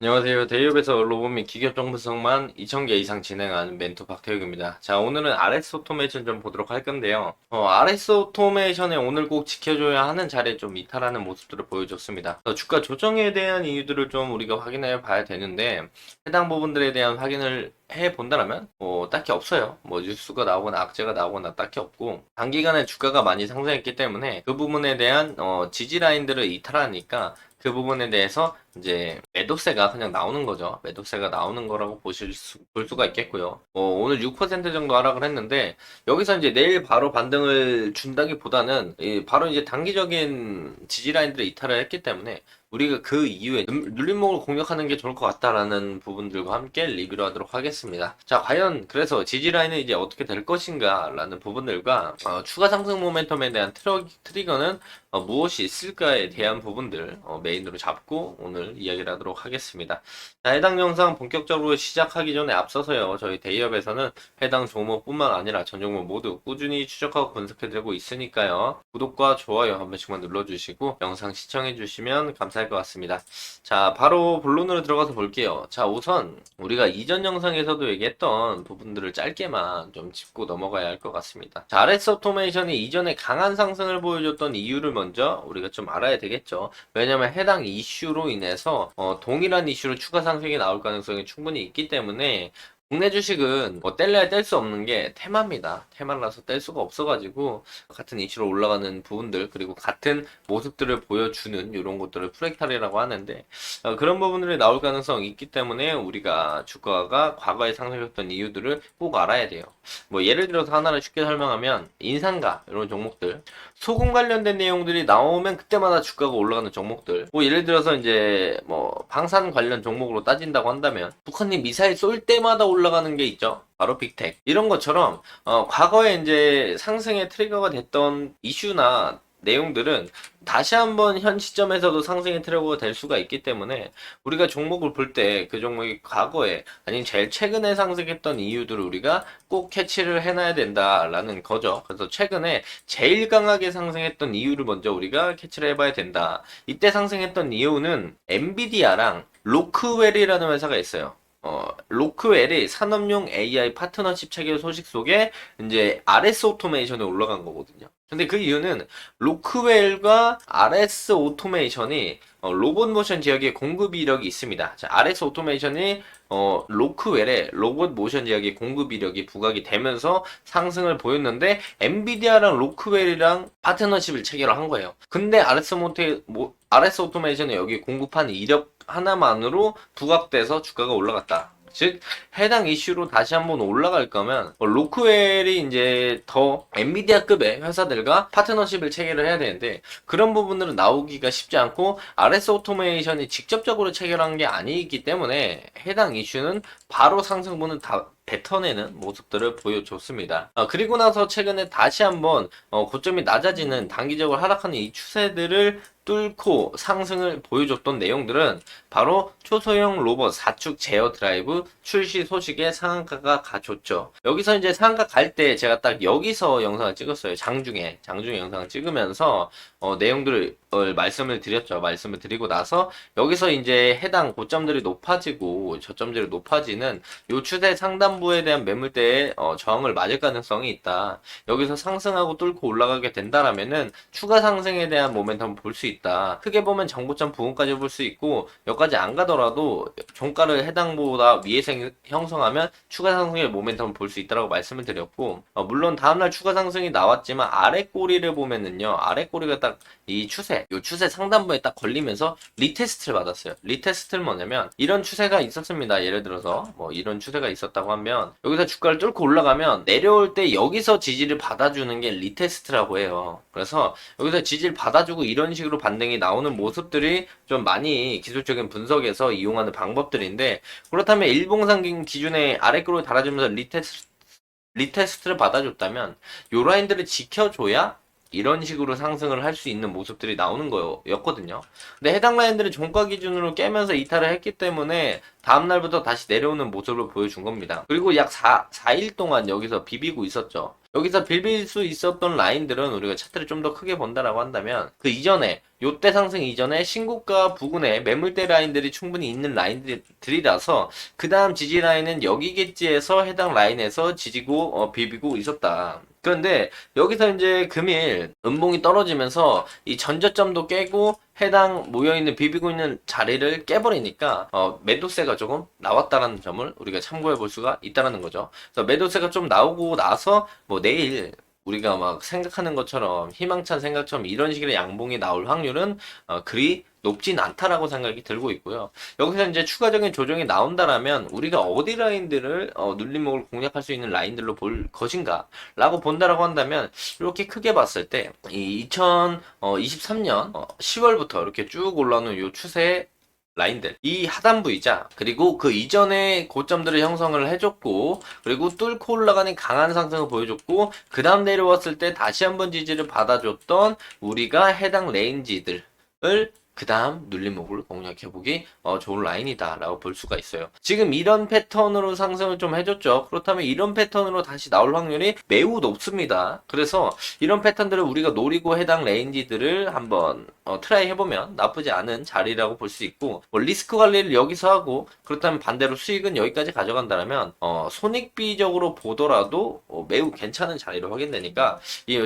안녕하세요. 대기업에서 로봇 및 기계적 분석만 2000개 이상 진행하는 멘토 박태욱입니다. 자, 오늘은 RS 오토메이션 좀 보도록 할 건데요. RS 오토메이션에 오늘 꼭 지켜줘야 하는 자리에 좀 이탈하는 모습들을 보여줬습니다. 주가 조정에 대한 이유들을 좀 우리가 확인해 봐야 되는데, 해당 부분들에 대한 확인을 해 본다라면, 딱히 없어요. 뭐, 뉴스가 나오거나 악재가 나오거나 딱히 없고, 단기간에 주가가 많이 상승했기 때문에 그 부분에 대한, 지지 라인들을 이탈하니까 그 부분에 대해서 이제 매도세가 그냥 나오는 거죠. 매도세가 나오는 거라고 볼 수가 있겠고요. 오늘 6% 정도 하락을 했는데 여기서 이제 내일 바로 반등을 준다기보다는 바로 이제 단기적인 지지 라인들을 이탈을 했기 때문에 우리가 그 이후에 눌림목을 공략하는 게 좋을 것 같다라는 부분들과 함께 리뷰를 하도록 하겠습니다. 자, 과연 그래서 지지 라인은 이제 어떻게 될 것인가라는 부분들과 추가 상승 모멘텀에 대한 트리거는 무엇이 있을까에 대한 부분들 메인으로 잡고 오늘 이야기를 하도록 하겠습니다. 자, 해당 영상 본격적으로 시작하기 전에 앞서서요. 저희 대기업에서는 해당 종목뿐만 아니라 전 종목 모두 꾸준히 추적하고 분석해드리고 있으니까요. 구독과 좋아요 한 번씩만 눌러주시고 영상 시청해주시면 감사할 것 같습니다. 자, 바로 본론으로 들어가서 볼게요. 자, 우선 우리가 이전 영상에서도 얘기했던 부분들을 짧게만 좀 짚고 넘어가야 할 것 같습니다. 자, RS 오토메이션이 이전에 강한 상승을 보여줬던 이유를 먼저 우리가 좀 알아야 되겠죠. 왜냐면 해당 이슈로 인해서 동일한 이슈로 추가 상승이 나올 가능성이 충분히 있기 때문에 국내 주식은 뭐 뗄래야 뗄 수 없는 게 테마입니다. 테마라서 뗄 수가 없어가지고 같은 이슈로 올라가는 부분들 그리고 같은 모습들을 보여주는 이런 것들을 프랙탈이라고 하는데 그런 부분들이 나올 가능성이 있기 때문에 우리가 주가가 과거에 상승했던 이유들을 꼭 알아야 돼요. 뭐 예를 들어서 하나를 쉽게 설명하면 인상가 이런 종목들 소금 관련된 내용들이 나오면 그때마다 주가가 올라가는 종목들 뭐 예를 들어서 이제 뭐 방산 관련 종목으로 따진다고 한다면 북한이 미사일 쏠 때마다 올라가는 게 있죠. 바로 빅텍 이런 것처럼 과거에 이제 상승의 트리거가 됐던 이슈나 내용들은 다시 한번 현 시점에서도 상승의 트리거가 될 수가 있기 때문에 우리가 종목을 볼 때 그 종목이 과거에 아니면 제일 최근에 상승했던 이유들을 우리가 꼭 캐치를 해놔야 된다라는 거죠. 그래서 최근에 제일 강하게 상승했던 이유를 먼저 우리가 캐치를 해봐야 된다. 이때 상승했던 이유는 엔비디아랑 로크웰이라는 회사가 있어요. 로크웰이 산업용 AI 파트너십 체결 소식 속에 이제 RS 오토메이션에 올라간 거거든요. 근데 그 이유는 로크웰과 RS 오토메이션이 로봇 모션 지역에 공급 이력이 있습니다. 자, RS 오토메이션이 로크웰의 로봇 모션 지역에 공급 이력이 부각이 되면서 상승을 보였는데 엔비디아랑 로크웰이랑 파트너십을 체결한 거예요. 근데 RS 오토메이션이 여기 공급한 이력 하나만으로 부각돼서 주가가 올라갔다. 즉 해당 이슈로 다시 한번 올라갈 거면 로크웰이 이제 더 엔비디아급의 회사들과 파트너십을 체결을 해야 되는데 그런 부분들은 나오기가 쉽지 않고 RS 오토메이션이 직접적으로 체결한 게 아니기 때문에 해당 이슈는 바로 상승분을 다 뱉어내는 모습들을 보여줬습니다. 그리고 나서 최근에 다시 한번 고점이 낮아지는 단기적으로 하락하는 이 추세들을 뚫고 상승을 보여줬던 내용들은 바로 초소형 로봇 4축 제어 드라이브 출시 소식에 상한가가 가졌죠. 여기서 이제 상한가 갈 때 제가 딱 여기서 영상을 찍었어요. 장중에 영상을 찍으면서 내용들을 말씀을 드렸죠. 말씀을 드리고 나서 여기서 이제 해당 고점들이 높아지고 저점들이 높아지는 요 추세 상단부에 대한 매물대에 저항을 맞을 가능성이 있다. 여기서 상승하고 뚫고 올라가게 된다라면은 추가 상승에 대한 모멘텀을 볼 수 있다. 크게 보면 정고점 부근까지 볼 수 있고 여기까지 안 가더라도 종가를 해당보다 위에서 형성하면 추가 상승의 모멘텀을 볼 수 있다라고 말씀을 드렸고 물론 다음날 추가 상승이 나왔지만 아래 꼬리를 보면은요. 아래 꼬리가 딱 이 추세, 요 추세 상단부에 딱 걸리면서 리테스트를 받았어요. 리테스트는 뭐냐면 이런 추세가 있었습니다. 예를 들어서 뭐 이런 추세가 있었다고 하면 여기서 주가를 뚫고 올라가면 내려올 때 여기서 지지를 받아주는 게 리테스트라고 해요. 그래서 여기서 지지를 받아주고 이런 식으로 반등이 나오는 모습들이 좀 많이 기술적인 분석에서 이용하는 방법들인데 그렇다면 일봉상 기준의 아래쪽으로 달아주면서 리테스트를 받아줬다면 요 라인들을 지켜줘야 이런 식으로 상승을 할 수 있는 모습들이 나오는 거였거든요. 근데 해당 라인들을 종가 기준으로 깨면서 이탈을 했기 때문에 다음날부터 다시 내려오는 모습을 보여준 겁니다. 그리고 약 4일 동안 여기서 비비고 있었죠. 여기서 빌빌 수 있었던 라인들은 우리가 차트를 좀 더 크게 본다라고 한다면 그 이전에 요때 상승 이전에 신고가 부근에 매물대 라인들이 충분히 있는 라인들이라서 그 다음 지지 라인은 여기겠지에서 해당 라인에서 지지고 비비고 있었다. 그런데 여기서 이제 금일 음봉이 떨어지면서 이 전저점도 깨고 해당 모여있는 비비고 있는 자리를 깨버리니까 매도세가 조금 나왔다라는 점을 우리가 참고해 볼 수가 있다라는 거죠. 그래서 매도세가 좀 나오고 나서 뭐 내일 우리가 막 생각하는 것처럼 희망찬 생각처럼 이런 식의 양봉이 나올 확률은 그리 높진 않다라고 생각이 들고 있고요. 여기서 이제 추가적인 조정이 나온다라면 우리가 어디 라인들을 눌림목을 공략할 수 있는 라인들로 볼 것인가 라고 본다라고 한다면 이렇게 크게 봤을 때 이 2023년 10월부터 이렇게 쭉 올라오는 요 추세 라인들 이 하단부이자 그리고 그 이전에 고점들을 형성을 해줬고 그리고 뚫고 올라가는 강한 상승을 보여줬고 그 다음 내려왔을 때 다시 한번 지지를 받아줬던 우리가 해당 레인지들을 그 다음 눌림목을 공략해보기 좋은 라인이다 라고 볼 수가 있어요. 지금 이런 패턴으로 상승을 좀 해줬죠. 그렇다면 이런 패턴으로 다시 나올 확률이 매우 높습니다. 그래서 이런 패턴들을 우리가 노리고 해당 레인지들을 한번 트라이 해보면 나쁘지 않은 자리라고 볼 수 있고 뭐 리스크 관리를 여기서 하고 그렇다면 반대로 수익은 여기까지 가져간다면 손익비적으로 보더라도 매우 괜찮은 자리로 확인되니까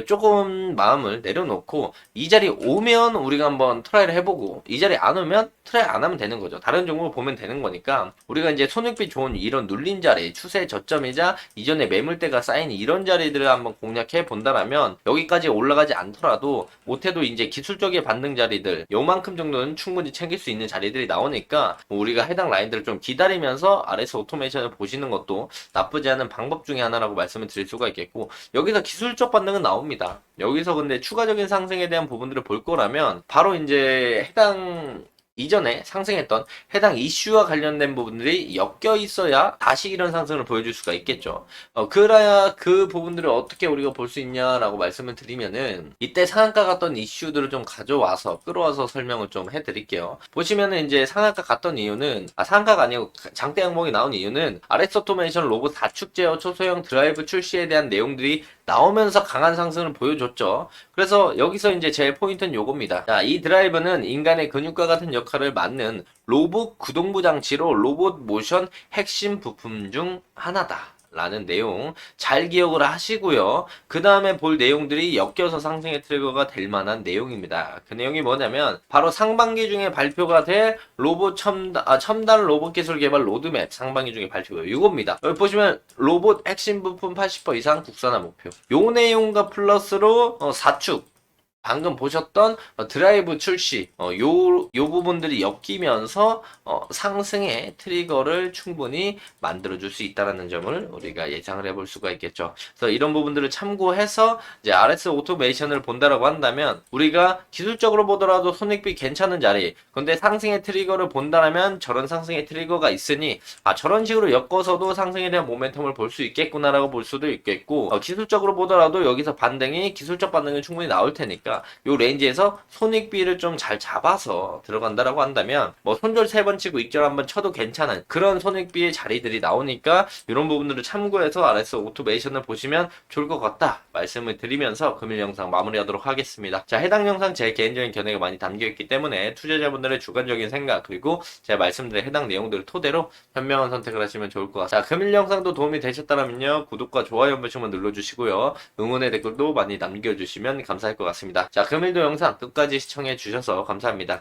조금 마음을 내려놓고 이 자리 오면 우리가 한번 트라이를 해보고 이 자리에 안 오면 트라이 안 하면 되는 거죠. 다른 종목을 보면 되는 거니까 우리가 이제 손익비 좋은 이런 눌린 자리 추세 저점이자 이전에 매물대가 쌓인 이런 자리들을 한번 공략해 본다라면 여기까지 올라가지 않더라도 못해도 이제 기술적인 반등 자리들 요만큼 정도는 충분히 챙길 수 있는 자리들이 나오니까 우리가 해당 라인들을 좀 기다리면서 RS 오토메이션을 보시는 것도 나쁘지 않은 방법 중에 하나라고 말씀을 드릴 수가 있겠고 여기서 기술적 반등은 나옵니다. 여기서 근데 추가적인 상승에 대한 부분들을 볼 거라면 바로 이제 해당 이전에 상승했던 해당 이슈와 관련된 부분들이 엮여 있어야 다시 이런 상승을 보여줄 수가 있겠죠. 그래야 그 부분들을 어떻게 우리가 볼 수 있냐라고 말씀을 드리면은 이때 상한가 갔던 이슈들을 좀 가져와서 끌어와서 설명을 좀 해드릴게요. 보시면은 이제 상한가 갔던 이유는 상한가가 아니고 장대 양봉이 나온 이유는 RS 오토메이션 로봇 다축 제어 초소형 드라이브 출시에 대한 내용들이 나오면서 강한 상승을 보여줬죠. 그래서 여기서 이제 제 포인트는 요겁니다. 자, 이 드라이브는 인간의 근육과 같은 역할을 맡는 로봇 구동부 장치로 로봇 모션 핵심 부품 중 하나다. 라는 내용 잘 기억을 하시고요. 그 다음에 볼 내용들이 엮여서 상승의 트리거가 될 만한 내용입니다. 그 내용이 뭐냐면 바로 상반기 중에 발표가 될 로봇 첨단 로봇 기술 개발 로드맵 상반기 중에 발표가 이겁니다. 여기 보시면 로봇 핵심 부품 80% 이상 국산화 목표. 요 내용과 플러스로 4축 방금 보셨던 드라이브 출시 요 부분들이 엮이면서 상승의 트리거를 충분히 만들어줄 수 있다는 점을 우리가 예상을 해볼 수가 있겠죠. 그래서 이런 부분들을 참고해서 이제 RS 오토메이션을 본다라고 한다면 우리가 기술적으로 보더라도 손익비 괜찮은 자리 근데 상승의 트리거를 본다라면 저런 상승의 트리거가 있으니 저런 식으로 엮어서도 상승에 대한 모멘텀을 볼 수 있겠구나라고 볼 수도 있겠고 기술적으로 보더라도 여기서 기술적 반등이 충분히 나올 테니까 요 레인지에서 손익비를 좀 잘 잡아서 들어간다라고 한다면 뭐 손절 3번 치고 익절 1번 쳐도 괜찮은 그런 손익비의 자리들이 나오니까 이런 부분들을 참고해서 RS 오토메이션을 보시면 좋을 것 같다 말씀을 드리면서 금일 영상 마무리하도록 하겠습니다. 자, 해당 영상 제 개인적인 견해가 많이 담겨있기 때문에 투자자분들의 주관적인 생각 그리고 제가 말씀드린 해당 내용들을 토대로 현명한 선택을 하시면 좋을 것 같습니다. 자, 금일 영상도 도움이 되셨다면요 구독과 좋아요 한 번씩만 눌러주시고요 응원의 댓글도 많이 남겨주시면 감사할 것 같습니다. 자, 금일도 영상 끝까지 시청해 주셔서 감사합니다.